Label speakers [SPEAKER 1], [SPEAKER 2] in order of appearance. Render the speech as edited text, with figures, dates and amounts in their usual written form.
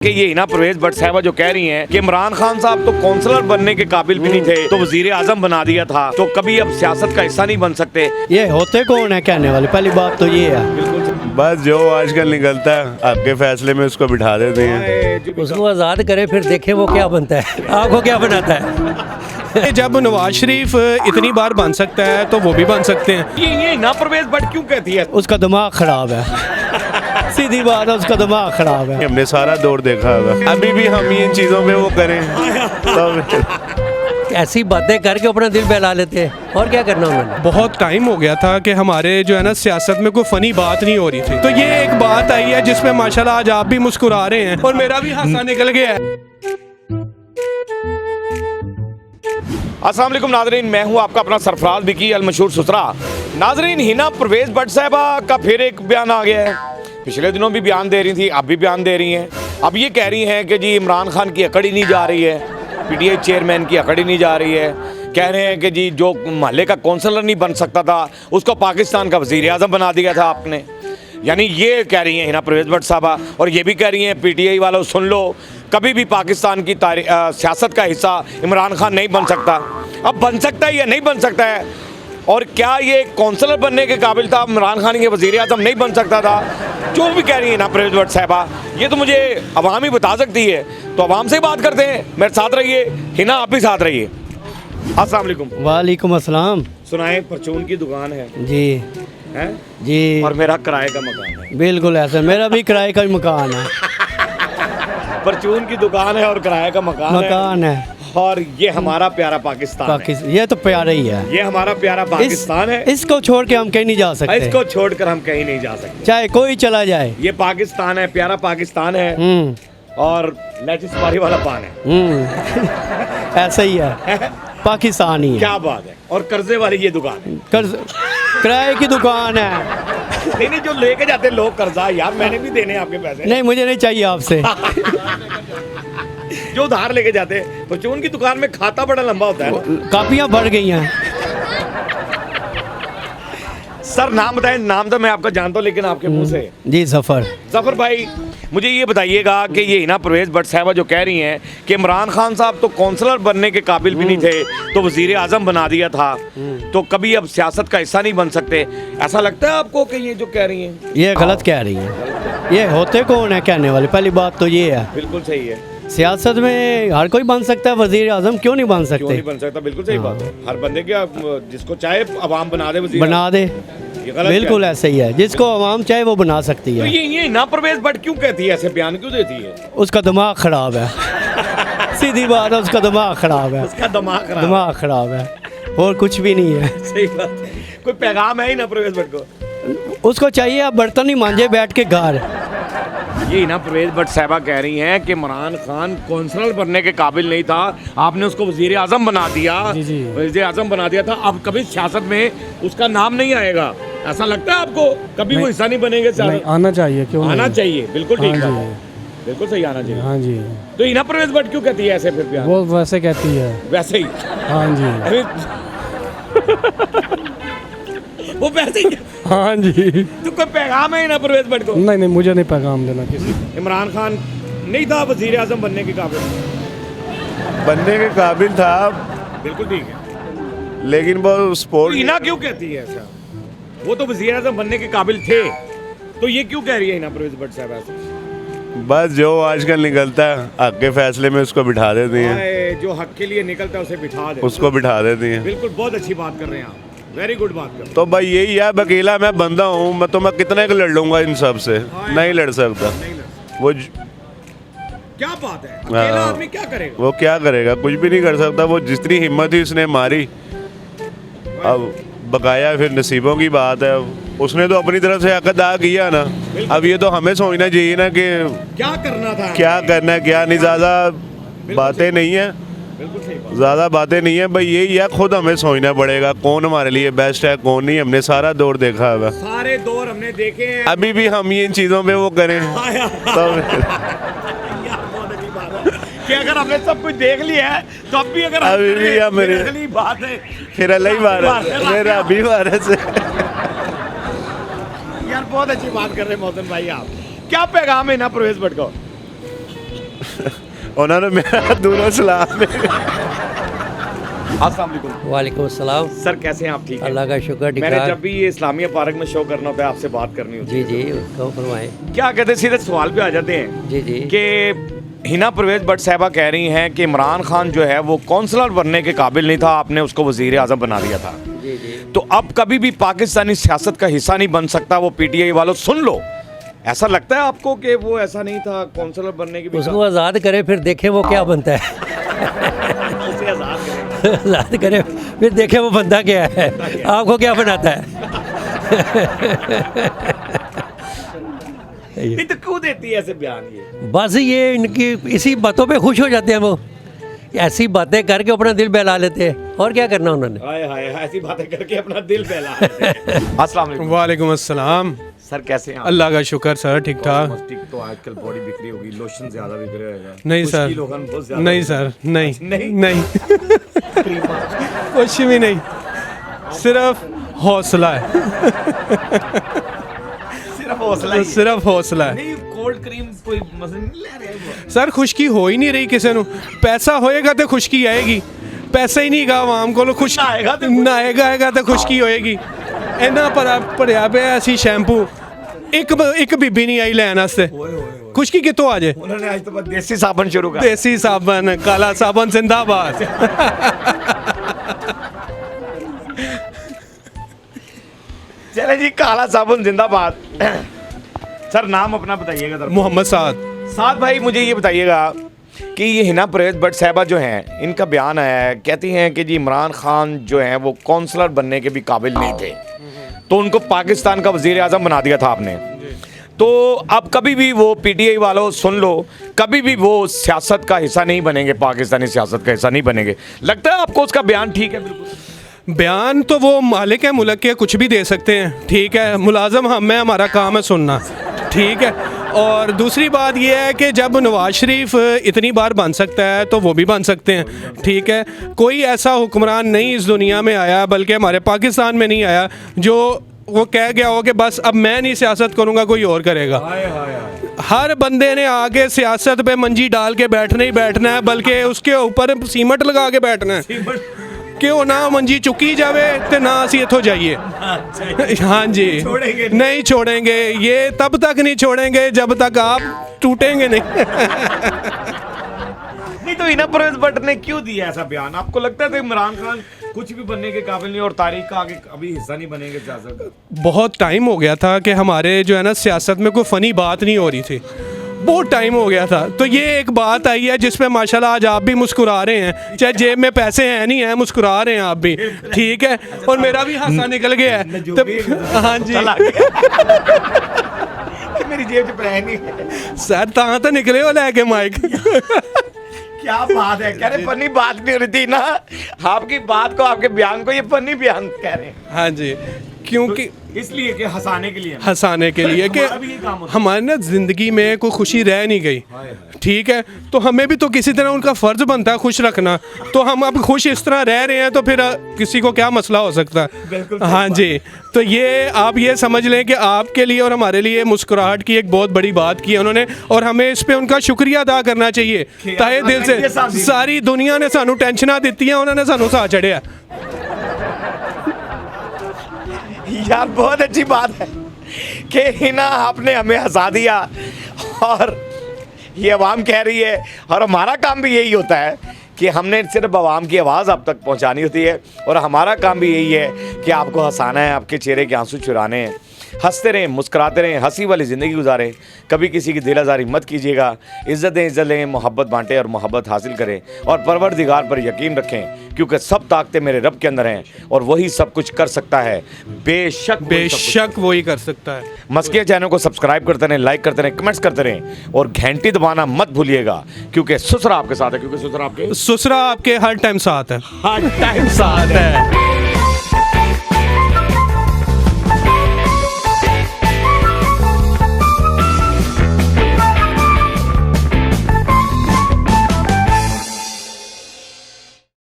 [SPEAKER 1] कि ये हिना परवेज भट्ट साहबा जो कह रही हैं कि इमरान खान साहब तो काउंसलर बनने के काबिल भी नहीं थे तो वजीर आजम बना दिया था, तो कभी अब सियासत का हिस्सा नहीं बन सकते।
[SPEAKER 2] ये होते कौन है कहने वाले, पहली बात तो ये है।
[SPEAKER 3] बस जो आजकल निकलता है आपके फैसले में उसको बिठा देते हैं।
[SPEAKER 4] उसको आज़ाद करें, फिर देखें वो क्या बनता है, आपको क्या बनाता है।
[SPEAKER 5] जब नवाज शरीफ इतनी बार बन सकता है तो वो भी बन सकते हैं।
[SPEAKER 1] ये हिना परवेज भट्ट क्यों कहती है?
[SPEAKER 2] उसका दिमाग खराब है, सीधी बात है, उसका दिमाग खराब है।
[SPEAKER 3] हमने सारा दौर देखा होगा, अभी भी हम इन चीजों पे वो करें तब
[SPEAKER 4] ऐसी बातें करके अपना दिल बहला लेते हैं, और क्या करना उन्होंने।
[SPEAKER 5] बहुत टाइम हो गया था कि हमारे जो है ना सियासत में कोई फनी बात नहीं हो रही थी, तो ये एक बात आई है जिसमें माशाल्लाह आज आप भी मुस्कुरा रहे हैं और मेरा भी हासा निकल गया है।
[SPEAKER 1] अस्सलाम वालेकुम नाजरीन, मैं हूं आपका अपना सरफराज बिकी अल मशहूर सुसरा। नाजरीन, हिना परवेज भट्ट साहबा का फिर एक बयान आ गया है। पिछले दिनों भी बयान दे रही थी, अब भी बयान दे रही हैं। अब ये कह रही हैं कि जी इमरान खान की अकड़ ही नहीं जा रही है, पीटीआई चेयरमैन की अकड़ ही नहीं जा रही है। कह रहे हैं कि जी जो मोहल्ले का काउंसलर नहीं बन सकता था उसको पाकिस्तान का वज़ीर आज़म बना दिया था आपने। यानी ये कह रही हैं हिना परवेज भट्ट साहबा, और ये भी कह रही हैं पीटीआई वालों सुन लो, कभी भी पाकिस्तान की सियासत का हिस्सा इमरान खान नहीं बन सकता। अब बन सकता है या नहीं बन सकता है, और क्या ये काउंसलर बनने के काबिल था इमरान खान, ये वज़ीर आज़म नहीं बन सकता था, जो भी कह रही है ना परवेज भट्ट साहबा, ये तो मुझे अवाम ही बता सकती है। तो अवाम से ही बात करते हैं, मेरे साथ रहिए, हिना आप भी साथ रहिए। अस्सलाम वालेकुम।
[SPEAKER 2] वालेकुम अस्सलाम।
[SPEAKER 1] सुनाए, परचून की दुकान है
[SPEAKER 2] जी
[SPEAKER 1] हैं?
[SPEAKER 2] जी,
[SPEAKER 1] और मेरा किराए का मकान है।
[SPEAKER 2] बिल्कुल ऐसा, मेरा भी किराए का ही मकान है।
[SPEAKER 1] परचून की दुकान है और किराए का मकान
[SPEAKER 2] है।
[SPEAKER 1] और ये हमारा प्यारा पाकिस्तान है।
[SPEAKER 2] ये तो प्यारा ही है,
[SPEAKER 1] ये हमारा प्यारा पाकिस्तान है।
[SPEAKER 2] इसको छोड़ के हम कहीं नहीं जा सकते,
[SPEAKER 1] इसको छोड़कर हम कहीं नहीं जा सकते,
[SPEAKER 2] चाहे कोई चला जाए।
[SPEAKER 1] ये पाकिस्तान है, प्यारा पाकिस्तान है। और लैचिसबारी वाला पान है।
[SPEAKER 2] ऐसा ही है, पाकिस्तान ही है।
[SPEAKER 1] क्या बात है। और कर्जे वाली ये दुकान है,
[SPEAKER 2] किराए की दुकान है।
[SPEAKER 1] नहीं जो लेके जाते हैं लोग कर्जा, यार मैंने भी देने आपके पैसे।
[SPEAKER 2] नहीं, मुझे नहीं चाहिए आपसे।
[SPEAKER 1] जो उधार लेके जाते हैं, परचून की दुकान में खाता बड़ा लंबा होता है।
[SPEAKER 2] कापियां बढ़ गई हैं।
[SPEAKER 1] सर नाम बताएं। नाम तो मैं आपका जानता हूँ, लेकिन आपके मुंह से।
[SPEAKER 2] जी जफर।
[SPEAKER 1] जफर भाई, मुझे ये बताइएगा कि ये हिना परवेज भट्ट साहबा जो कह रही हैं कि इमरान खान साहब तो काउंसलर बनने के काबिल भी नहीं थे तो वजीर आजम बना दिया था, तो कभी अब सियासत का हिस्सा नहीं बन सकते, ऐसा लगता है आपको कि ये जो कह रही हैं
[SPEAKER 2] ये गलत कह रही हैं? ये होते कौन है कहने वाले, पहली बात तो ये है।
[SPEAKER 1] बिल्कुल सही है।
[SPEAKER 2] सियासत में हर कोई बन सकता है, वजीर आजम क्यों नहीं बन
[SPEAKER 1] क्यों
[SPEAKER 2] सकते?
[SPEAKER 1] नहीं बन सकता? बिल्कुल सही बात है। हर बंदे के जिसको चाहे अवाम बना दे वजीर,
[SPEAKER 2] बना दे,
[SPEAKER 1] ये गलत
[SPEAKER 2] बिल्कुल ऐसे ही है। जिसको अवाम चाहे वो बना सकती
[SPEAKER 1] तो
[SPEAKER 2] है।
[SPEAKER 1] ये हिना परवेज भट्ट क्यों कहती है, ऐसे बयान क्यों देती है?
[SPEAKER 2] उसका दिमाग खराब है। सीधी बात है, उसका दिमाग खराब है।
[SPEAKER 1] उसका
[SPEAKER 2] दिमाग खराब है, और कुछ भी नहीं है।
[SPEAKER 1] सही बात है। कोई पैगाम है हिना परवेज भट्ट को?
[SPEAKER 2] उसको चाहिए अब बर्तन ही मांझे बैठ के घर।
[SPEAKER 1] ये हिना परवेज भट्ट साहबा कह रही हैं कि इमरान खान काउंसलर बनने के काबिल नहीं था, आपने उसको वजीर आजम बना दिया। वजीर आजम बना दिया था, अब कभी सियासत में उसका नाम नहीं आएगा। ऐसा लगता है आपको? कभी वो हिस्सा नहीं बनेंगे?
[SPEAKER 6] नहीं, आना चाहिए, क्यों
[SPEAKER 1] आना
[SPEAKER 6] नहीं?
[SPEAKER 1] चाहिए, बिल्कुल ठीक
[SPEAKER 6] हाँ
[SPEAKER 1] है, बिल्कुल सही आना चाहिए।
[SPEAKER 6] हाँ जी,
[SPEAKER 1] तो हिना परवेज भट्ट क्यों कहती है ऐसे फिर बयान?
[SPEAKER 6] वो वैसे कहती है।
[SPEAKER 1] वैसे ही?
[SPEAKER 6] हाँ जी।
[SPEAKER 1] अरे वो वैसे ही?
[SPEAKER 6] हाँ जी।
[SPEAKER 1] तो कोई पैगाम है हिना परवेज भट्ट को?
[SPEAKER 6] नहीं, मुझे नहीं पैगाम देना किसी।
[SPEAKER 1] इमरान खान नहीं था वजीर आजम बनने के काबिल?
[SPEAKER 3] बनने के काबिल था,
[SPEAKER 1] बिल्कुल ठीक है,
[SPEAKER 3] लेकिन वो स्पोर्ट
[SPEAKER 1] हिना क्यों कहती है ऐसा? वो तो वजीर आजम बनने के काबिल थे, तो ये क्यों कह रही है हिना परवेज भट्ट साहब ऐसा?
[SPEAKER 3] बस जो आजकल निकलता है आपके फैसले में उसको बिठा देती हैं।
[SPEAKER 1] जो हक के लिए निकलता है उसे बिठा दे,
[SPEAKER 3] उसको बिठा देती हैं।
[SPEAKER 1] बिल्कुल, बहुत अच्छी बात कर रहे हैं आप, वेरी गुड बात कर रहे हैं।
[SPEAKER 3] तो भाई यही है, अकेला मैं बंदा हूँ, मैं कितने को लड़ लूंगा इन सब से? नहीं लड़ सकता।
[SPEAKER 1] नहीं लड़,
[SPEAKER 3] वो
[SPEAKER 1] क्या बात है, अकेला
[SPEAKER 3] हाँ।
[SPEAKER 1] आदमी क्या करेगा?
[SPEAKER 3] वो क्या करेगा? कुछ भी नहीं कर सकता। वो जितनी हिम्मत ही उसने मारी, अब बकाया फिर नसीबों की बात है। उसने तो अपनी तरफ से हक अदा किया ना, अब ये तो हमें सोचना चाहिए ना कि
[SPEAKER 1] क्या करना था,
[SPEAKER 3] क्या करना है क्या नहीं। ज़्यादा बातें नहीं है,
[SPEAKER 1] बिल्कुल सही बात।
[SPEAKER 3] ज़्यादा बातें नहीं है भाई, यही है, खुद हमें सोचना पड़ेगा कौन हमारे लिए बेस्ट है कौन नहीं। हमने सारा दौर देखा है,
[SPEAKER 1] सारे दौर हमने देखे हैं,
[SPEAKER 3] अभी भी हम इन चीज़ों पे वो करें तब
[SPEAKER 1] कि अगर हमने सब कुछ देख लिया है तो अब भी अगर
[SPEAKER 3] अभी भी हम मेरे
[SPEAKER 1] अगली बात है
[SPEAKER 3] फिर अल्लाह ही भारत मेरा अभी भारत से।
[SPEAKER 1] यार बहुत अच्छी बात कर रहे हैं मोहसिन भाई आप। क्या पैगाम है ना परवेज भट्ट को?
[SPEAKER 3] ਉਹਨਾਂ ਨੂੰ ਮੇਰਾ ਦੂਰੋਂ ਸਲਾਮ ਹੈ।
[SPEAKER 1] अस्सलाम वालेकुम
[SPEAKER 4] वालेकुम अस्सलाम।
[SPEAKER 1] सर, कैसे हैं आप? ठीक है।
[SPEAKER 4] अल्लाह का शुक्र, ठीक
[SPEAKER 1] मैंने
[SPEAKER 4] ठाक।
[SPEAKER 1] जब भी ये इस्लामिया पार्क में शो करना होता है आपसे बात करनी होती
[SPEAKER 4] जी
[SPEAKER 1] है।
[SPEAKER 4] जी, कहो फरमाएं।
[SPEAKER 1] क्या कहते हैं, सीधे सवाल पे आ जाते हैं
[SPEAKER 4] जी जी।
[SPEAKER 1] कि हिना परवेज भट्ट साहिबा कह रही हैं कि इमरान खान जो है वो कौंसलर बनने के काबिल नहीं था, आपने उसको वजीर आज़म बना दिया था।
[SPEAKER 4] जी जी।
[SPEAKER 1] तो अब कभी भी पाकिस्तानी सियासत का हिस्सा नहीं बन सकता, वो पीटीआई वालों सुन लो। ऐसा लगता है आपको कि वो ऐसा नहीं था, कौंसलर बनने की भी
[SPEAKER 4] उसको आज़ाद करे, फिर देखे वो क्या बनता है।
[SPEAKER 1] उसे आज़ाद करें।
[SPEAKER 4] आज़ाद करे, फिर देखे वो बनता क्या है, आपको क्या बनाता है।
[SPEAKER 1] नहीं तो क्यों देती है ऐसे बयान ये?
[SPEAKER 4] बस ये इनकी इसी बातों पे खुश हो जाते हैं वो, ऐसी बातें करके अपना दिल बहला लेते हैं, और क्या करना उन्होंने।
[SPEAKER 1] हाय हाय, ऐसी बातें करके अपना दिल बहला लेते हैं। अस्सलाम वालेकुम।
[SPEAKER 5] वालेकुम अस्सलाम।
[SPEAKER 1] सर, कैसे हैं आप?
[SPEAKER 5] अल्लाह का शुक्र सर, ठीक ठाक।
[SPEAKER 1] मस्तिष्क तो आजकल बॉडी बिखरी होगी, लोशन ज्यादा बिखरे होगा।
[SPEAKER 5] नहीं
[SPEAKER 1] कुछ
[SPEAKER 5] सर,
[SPEAKER 1] की लोगन बहुत ज्यादा
[SPEAKER 5] नहीं सर, नहीं
[SPEAKER 1] नहीं?
[SPEAKER 5] नहीं कुछ भी नहीं, सिर्फ हौसला है,
[SPEAKER 1] सिर्फ हौसला ही है।
[SPEAKER 5] सिर्फ हौसला है।
[SPEAKER 1] नहीं, कोल्ड क्रीम कोई मसला नहीं ले रहे हैं।
[SPEAKER 5] सर खुशकी हो ही नहीं रही किसी ਨੂੰ। पैसा होएगा तो खुशकी आएगी, पैसा ही नहीं गा आवाम को, खुश
[SPEAKER 1] ना आएगा तो
[SPEAKER 5] ना आएगा तो खुशकी होएगी। इन्ना भरिया पिया असी शैम्पू, एक बीबी नहीं आई लैन वास्ते, खुशकी कितों आ जाए।
[SPEAKER 1] उन्होंने आज तो बस देसी साबुन शुरू कर।
[SPEAKER 5] देसी साबन, काला साबन जिंदाबाद।
[SPEAKER 1] चले जी, काला साबुन जिंदाबाद। सर, नाम अपना बताइएगा जरा।
[SPEAKER 5] मोहम्मद साद।
[SPEAKER 1] साथ भाई, मुझे ये बताइएगा कि ये हिना परवेज भट्ट साहिबा जो हैं, इनका बयान आया है, कहती हैं कि जी इमरान खान जो हैं वो कौंसलर बनने के भी काबिल नहीं थे, तो उनको पाकिस्तान का वजीर आज़म बना दिया था आपने। तो अब कभी भी वो पीटीआई वालों सुन लो, कभी भी वो सियासत का हिस्सा नहीं बनेंगे, पाकिस्तानी सियासत का हिस्सा नहीं बनेंगे। लगता है आपको उसका बयान ठीक है? बिल्कुल।
[SPEAKER 5] बयान तो वो मालिक है मुल्क के, कुछ भी दे सकते हैं, ठीक है। मुलाजम हम हैं, हमारा काम है सुनना, ठीक है। और दूसरी बात यह है कि जब नवाज शरीफ इतनी बार बन सकता है तो वो भी बन सकते हैं, ठीक है। कोई ऐसा हुक्मरान नहीं इस दुनिया में आया, बल्कि हमारे पाकिस्तान में नहीं आया, जो वो कह गया हो कि बस अब मैं नहीं सियासत करूँगा, कोई और करेगा। हर बंदे ने आके सियासत पे मंजी डाल के बैठना ही बैठना है, बल्कि उसके ऊपर सीमेंट लगा के बैठना है कि वो ना मंजी चुकी जावे तो ना असी इथों जाइए। हाँ जी, नहीं छोड़ेंगे, ये तब तक नहीं छोड़ेंगे जब तक आप टूटेंगे नहीं।
[SPEAKER 1] नहीं तो हिना परवेज भट्ट ने क्यों दिया ऐसा बयान? आपको लगता है कि इमरान खान कुछ भी बनने के काबिल नहीं और तारीख का आगे अभी हिस्सा नहीं बनेंगे सियासत का?
[SPEAKER 5] बहुत टाइम हो गया था कि हमारे जो है ना सियासत में कोई फ़नी बात नहीं हो रही थी, बहुत टाइम हो गया था। तो ये एक बात आई है जिस पे माशाल्लाह आज आप भी मुस्कुरा रहे हैं, चाहे जेब में पैसे हैं नहीं हैं, मुस्कुरा रहे हैं आप भी, ठीक है। और मेरा भी हासा निकल गया है तो हाँ जी
[SPEAKER 1] कि मेरी जेब च पैसे नहीं है।
[SPEAKER 5] सर ता तो निकले हो लैके माइक।
[SPEAKER 1] क्या बात है, कह रहे फनी बात नहीं हो रही थी ना, आपकी बात को, आपके बयान को ये फनी बयान कह रहे हैं।
[SPEAKER 5] हाँ जी, क्योंकि
[SPEAKER 1] इसलिए कि हंसाने के लिए,
[SPEAKER 5] हंसाने के लिए कि
[SPEAKER 1] हमारा भी ये काम होता है।
[SPEAKER 5] हमारे ना ज़िंदगी में कोई खुशी रह नहीं गई, ठीक है। तो हमें भी तो किसी तरह उनका फ़र्ज़ बनता है खुश रखना, तो हम अब खुश इस तरह रह रहे हैं तो फिर किसी को क्या मसला हो सकता है। हाँ जी, तो ये आप ये समझ लें कि आपके लिए और हमारे लिए मुस्कुराहट की एक बहुत बड़ी बात की है उन्होंने, और हमें इस पे उनका शुक्रिया अदा करना चाहिए ताए दिल से। सारी दुनिया ने सानू टेंशनां दित्ती हैं, उन्होंने सानू साथ चढ़िया।
[SPEAKER 1] यार बहुत अच्छी बात है कि हिना आपने हमें हंसा दिया, और ये आवाम कह रही है, और हमारा काम भी यही होता है कि हमने सिर्फ आवाम की आवाज़ आप तक पहुंचानी होती है, और हमारा काम भी यही है कि आपको हंसाना है, आपके चेहरे के आंसू चुराने हैं। हंसते रहें, मुस्कुराते रहें, हंसी वाली ज़िंदगी गुजारें, कभी किसी की दिल आज़ारी मत कीजिएगा। इज़्ज़त दें, इज़्ज़त लें, मोहब्बत बांटें और मोहब्बत हासिल करें, और परवरदिगार पर यकीन रखें, क्योंकि सब ताकतें मेरे रब के अंदर हैं और वही सब कुछ कर सकता है। बेशक
[SPEAKER 5] वही कर सकता है।
[SPEAKER 1] मस्किया चैनल को सब्सक्राइब करते रहें, लाइक करते रहें, कमेंट्स करते रहें, और घंटी दबाना मत भूलिएगा, क्योंकि ससुरा आपके साथ है, क्योंकि ससुरा आपके
[SPEAKER 5] ससुरा आपके हर टाइम साथ है,
[SPEAKER 1] हर टाइम
[SPEAKER 5] साथ है।